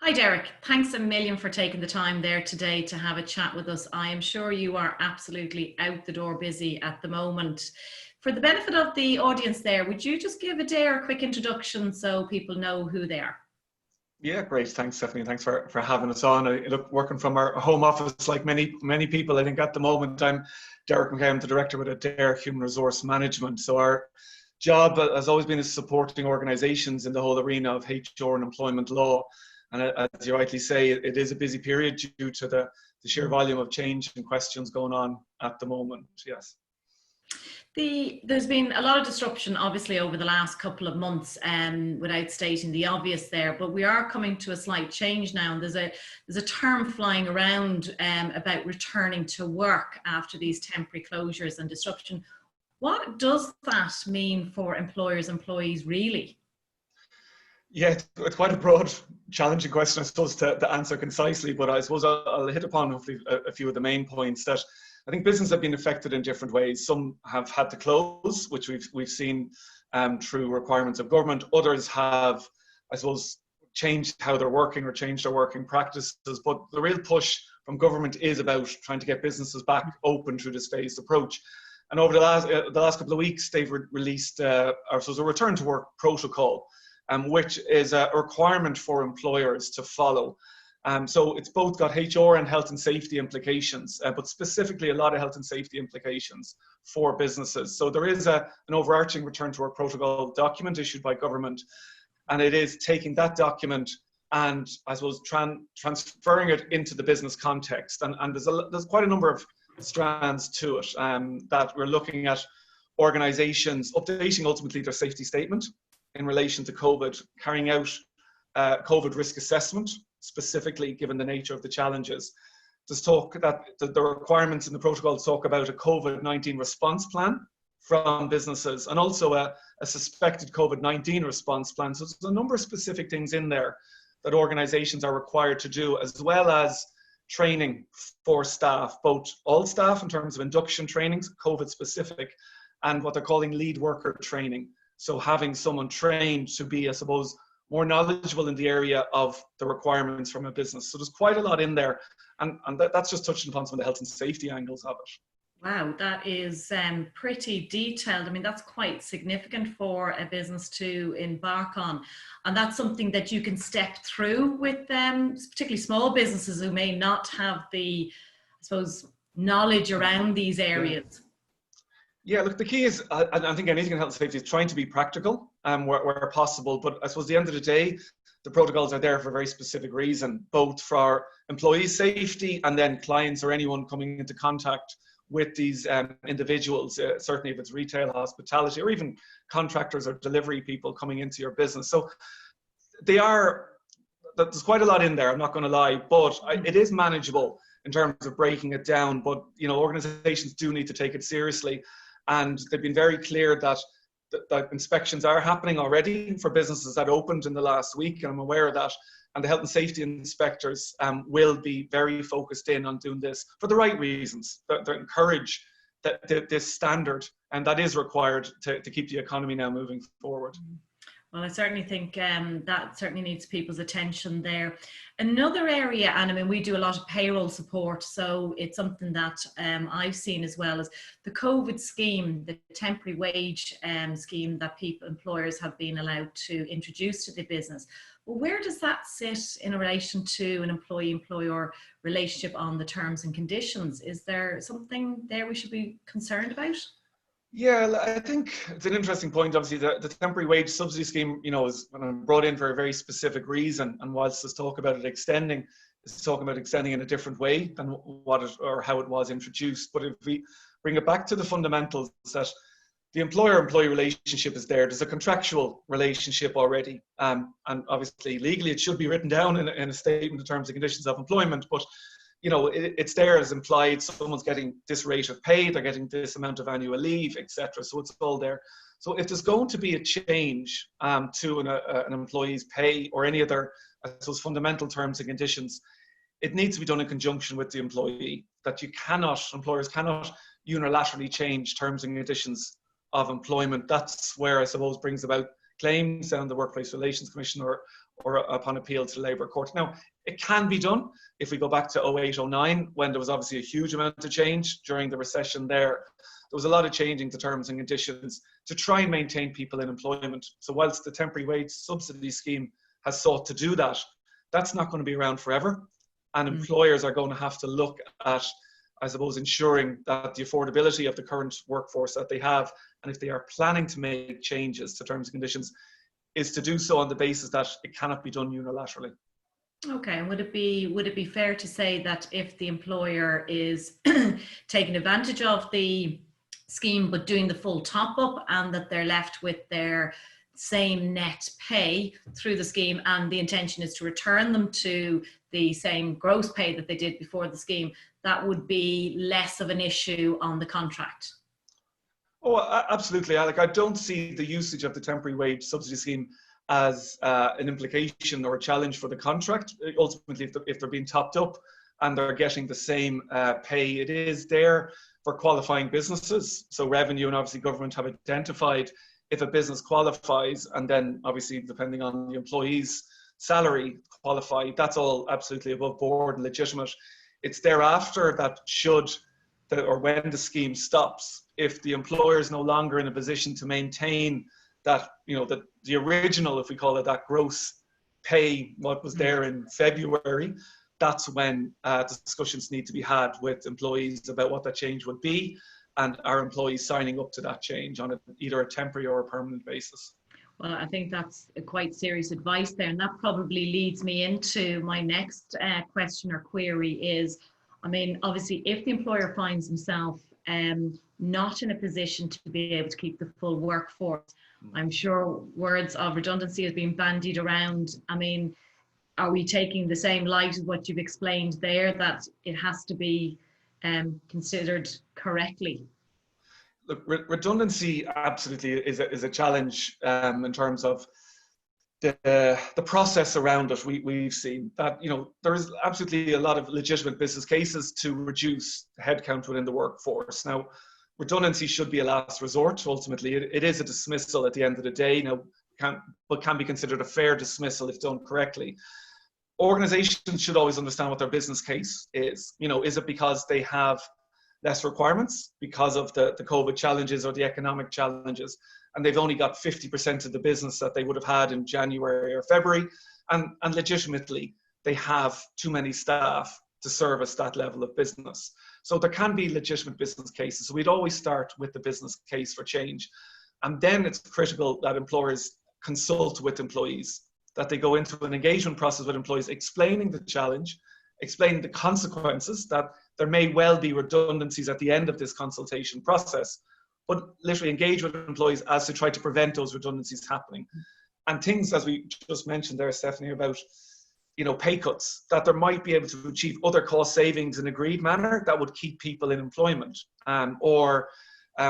Hi Derek, thanks a million for taking the time there today to have a chat with us. I am sure you are absolutely out the door busy at the moment. For the benefit of the audience there, would you just give Adair a quick introduction so people know who they are? Yeah, great. Thanks, Stephanie. Thanks for having us on. Look, working from our home office, like many people, I think at the moment, I'm Derek McKay, I'm the director with Adair Human Resource Management. So our job has always been is supporting organisations in the whole arena of HR and employment law. And as you rightly say, it is a busy period due to the sheer volume of change and questions going on at the moment. Yes. There's been a lot of disruption, obviously, over the last couple of months, without stating the obvious there. But we are coming to a slight change now, and there's a term flying around about returning to work after these temporary closures and disruption. What does that mean for employers, employees, really? Yeah, it's quite a broad, challenging question, I suppose, to answer concisely. But I suppose I'll hit upon hopefully a few of the main points that I think businesses have been affected in different ways. Some have had to close, which we've seen through requirements of government. Others have, I suppose, changed how they're working or changed their working practices. But the real push from government is about trying to get businesses back open through this phased approach. And over the last couple of weeks, they've released a return to work protocol, which is a requirement for employers to follow. So it's both got HR and health and safety implications, but specifically a lot of health and safety implications for businesses. So there is an overarching return to work protocol document issued by government, and it is taking that document and I suppose transferring it into the business context. And there's quite a number of strands to it that we're looking at organizations updating ultimately their safety statement in relation to COVID, carrying out COVID risk assessment, specifically given the nature of the challenges. There's talk that the requirements in the protocol talk about a COVID-19 response plan from businesses and also a suspected COVID-19 response plan. So there's a number of specific things in there that organizations are required to do, as well as training for staff, both all staff in terms of induction trainings, COVID specific, and what they're calling lead worker training. So having someone trained to be, I suppose, more knowledgeable in the area of the requirements from a business. So there's quite a lot in there. And that's just touching upon some of the health and safety angles of it. Wow, that is pretty detailed. I mean, that's quite significant for a business to embark on. And that's something that you can step through with particularly small businesses who may not have the, I suppose, knowledge around these areas. Yeah, look, the key is, I think anything in health and safety is trying to be practical where possible. But I suppose at the end of the day, the protocols are there for a very specific reason, both for our employees' safety and then clients or anyone coming into contact with these individuals, certainly if it's retail, hospitality, or even contractors or delivery people coming into your business. So there's quite a lot in there, I'm not going to lie, but it is manageable in terms of breaking it down. But, organizations do need to take it seriously. And they've been very clear that inspections are happening already for businesses that opened in the last week, and I'm aware of that. And the health and safety inspectors will be very focused in on doing this for the right reasons. They encourage this standard, and that is required to keep the economy now moving forward. Well, I certainly think that certainly needs people's attention there. Another area, and I mean, we do a lot of payroll support, so it's something that I've seen as well, as the COVID scheme, the temporary wage scheme that employers have been allowed to introduce to the business. Well, where does that sit in relation to an employee-employer relationship on the terms and conditions? Is there something there we should be concerned about? Yeah, I think it's an interesting point. Obviously, the temporary wage subsidy scheme, is brought in for a very specific reason. And whilst there's talk about it extending, it's talking about extending in a different way than how it was introduced. But if we bring it back to the fundamentals, that the employer-employee relationship is there. There's a contractual relationship already. And obviously, legally, it should be written down in a statement of terms and conditions of employment. But it's there as implied. Someone's getting this rate of pay, they're getting this amount of annual leave, etc. So it's all there. So if there's going to be a change to an employee's pay or any other, I suppose, fundamental terms and conditions, it needs to be done in conjunction with the employee. That employers cannot unilaterally change terms and conditions of employment. That's where, I suppose, brings about claims down the Workplace Relations Commission or upon appeal to the Labour Court. Now, it can be done if we go back to 08-09, when there was obviously a huge amount of change during the recession there. There was a lot of changing to terms and conditions to try and maintain people in employment. So whilst the temporary wage subsidy scheme has sought to do that, that's not going to be around forever. And employers are going to have to look at, I suppose, ensuring that the affordability of the current workforce that they have, and if they are planning to make changes to terms and conditions, is to do so on the basis that it cannot be done unilaterally. Okay, and would it be fair to say that if the employer is taking advantage of the scheme but doing the full top up, and that they're left with their same net pay through the scheme, and the intention is to return them to the same gross pay that they did before the scheme, that would be less of an issue on the contract? Oh, absolutely, Alec. I don't see the usage of the temporary wage subsidy scheme as an implication or a challenge for the contract. Ultimately, if they're being topped up and they're getting the same pay, it is there for qualifying businesses. So revenue and obviously government have identified if a business qualifies, and then obviously depending on the employee's salary qualify, that's all absolutely above board and legitimate. It's thereafter that or when the scheme stops, if the employer is no longer in a position to maintain that, the original, if we call it that, gross pay, what was there in February, that's when discussions need to be had with employees about what that change would be, and our employees signing up to that change on either a temporary or a permanent basis. Well, I think that's a quite serious advice there, and that probably leads me into my next question or query is, obviously, if the employer finds himself not in a position to be able to keep the full workforce, I'm sure words of redundancy has been bandied around. Are we taking the same light as what you've explained there, that it has to be considered correctly? Look, redundancy absolutely is a challenge in terms of the process around it. We've seen that there is absolutely a lot of legitimate business cases to reduce headcount within the workforce. Now, redundancy should be a last resort. Ultimately, it is a dismissal at the end of the day. Now, can be considered a fair dismissal if done correctly. Organizations should always understand what their business case is. Is it because they have less requirements because of the COVID challenges or the economic challenges, and they've only got 50% of the business that they would have had in January or February, and legitimately they have too many staff to service that level of business. So there can be legitimate business cases. So we'd always start with the business case for change. And then it's critical that employers consult with employees, that they go into an engagement process with employees, explaining the challenge, explaining the consequences, that there may well be redundancies at the end of this consultation process, but literally engage with employees as to try to prevent those redundancies happening. And things, as we just mentioned there, Stephanie, about pay cuts, that there might be able to achieve other cost savings in an agreed manner that would keep people in employment.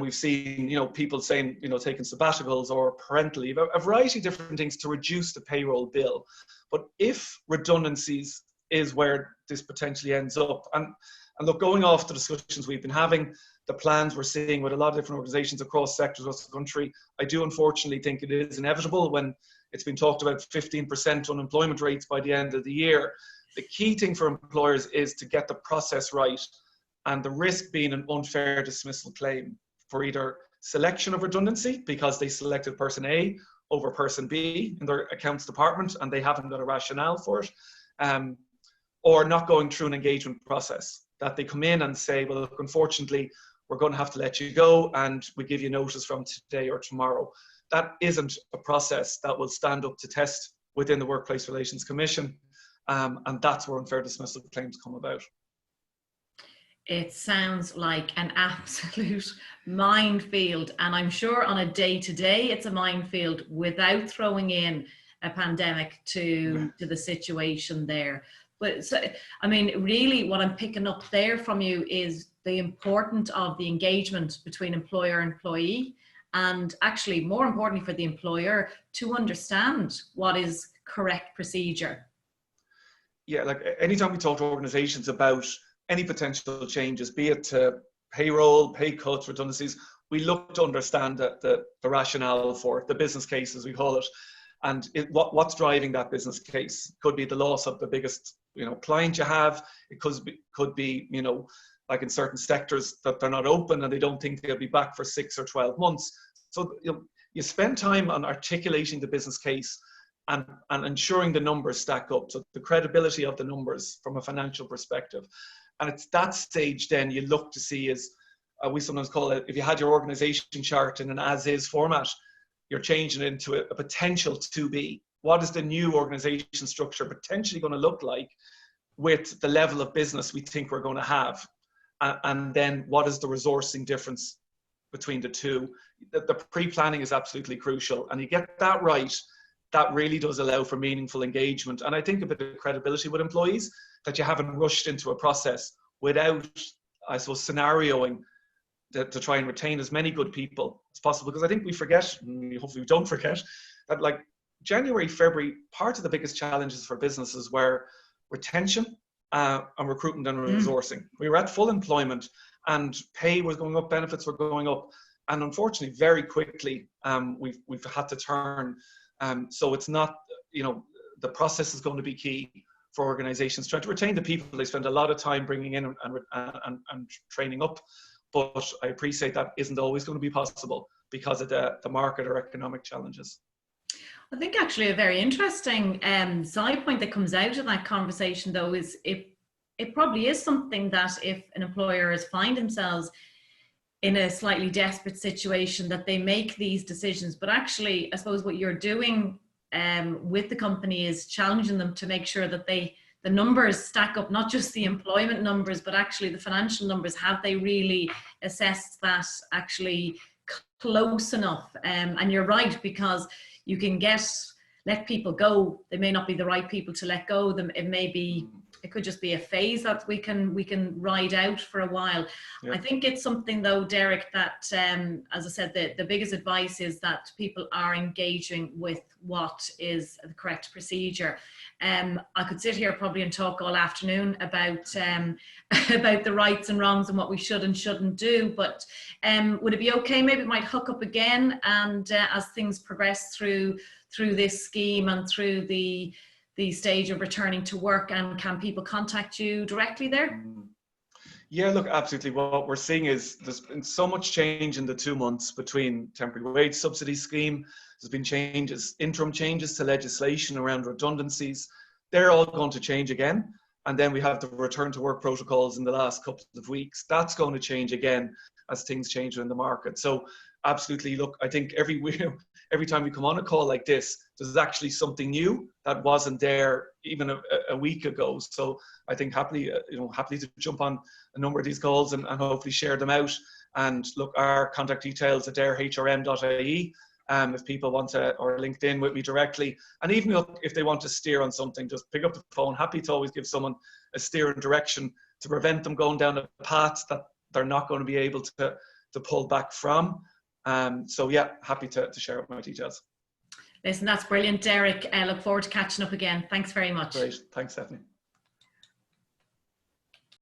We've seen people saying taking sabbaticals or parental leave, a variety of different things to reduce the payroll bill. But if redundancies is where this potentially ends up, and look, going off the discussions we've been having, the plans we're seeing with a lot of different organisations across sectors across the country, I do unfortunately think it is inevitable when it's been talked about 15% unemployment rates by the end of the year. The key thing for employers is to get the process right, and the risk being an unfair dismissal claim for either selection of redundancy because they selected person A over person B in their accounts department and they haven't got a rationale for it, or not going through an engagement process, that they come in and say, well, look, unfortunately, we're going to have to let you go and we give you notice from today or tomorrow. That isn't a process that will stand up to test within the Workplace Relations Commission, and that's where unfair dismissal claims come about. It sounds like an absolute minefield, and I'm sure on a day-to-day it's a minefield without throwing in a pandemic to the situation there. But so, really what I'm picking up there from you is the importance of the engagement between employer and employee, and actually more importantly for the employer to understand what is correct procedure. Yeah, like anytime we talk to organizations about any potential changes, be it to payroll, pay cuts, redundancies, we look to understand the rationale for it, the business case, as we call it. And what's driving that business case? Could be the loss of the biggest, client you have. It could be, like in certain sectors that they're not open and they don't think they'll be back for 6 or 12 months. So you spend time on articulating the business case and ensuring the numbers stack up. So the credibility of the numbers from a financial perspective. And it's that stage then you look to see is, we sometimes call it, if you had your organization chart in an as-is format, you're changing it into a potential to be. What is the new organization structure potentially going to look like with the level of business we think we're going to have? And then what is the resourcing difference between the two? The pre-planning is absolutely crucial. And you get that right, that really does allow for meaningful engagement. And I think a bit of credibility with employees, that you haven't rushed into a process without, I suppose, scenarioing to try and retain as many good people as possible. Because I think we forget, and hopefully we don't forget, that like January, February, part of the biggest challenges for businesses were retention and recruitment and resourcing. We were at full employment and pay was going up, benefits were going up. And unfortunately, very quickly, we've had to turn. So it's not, the process is going to be key for organizations trying to retain the people they spend a lot of time bringing in and training up. But I appreciate that isn't always going to be possible because of the market or economic challenges. I think actually a very interesting side point that comes out of that conversation, though, is it probably is something that if an employer is find themselves in a slightly desperate situation, that they make these decisions. But actually, I suppose what you're doing with the company is challenging them to make sure that the numbers stack up, not just the employment numbers, but actually the financial numbers. Have they really assessed that actually close enough? And you're right, because you can let people go. They may not be the right people to let go. It could just be a phase that we can ride out for a while. Yeah. I think it's something, though, Derek, that as I said, the biggest advice is that people are engaging with what is the correct procedure. I could sit here probably and talk all afternoon about the rights and wrongs and what we should and shouldn't do, but would it be okay? Maybe it might hook up again, and as things progress through this scheme and through the stage of returning to work, and can people contact you directly there? Yeah, look, absolutely. What we're seeing is there's been so much change in the 2 months between temporary wage subsidy scheme. There's been interim changes to legislation around redundancies. They're all going to change again. And then we have the return to work protocols in the last couple of weeks. That's going to change again as things change in the market. So absolutely, look, I think every time we come on a call like this, there's actually something new that wasn't there even a week ago. So I think happily to jump on a number of these calls and hopefully share them out. And look, our contact details at adarehrm.ie. If people want to, or LinkedIn with me directly. And even if they want to steer on something, just pick up the phone. Happy to always give someone a steer and direction to prevent them going down a path that they're not going to be able to pull back from. So yeah, happy to share out my details. Listen, that's brilliant, Derek. I look forward to catching up again. Thanks very much. Great. Thanks, Stephanie.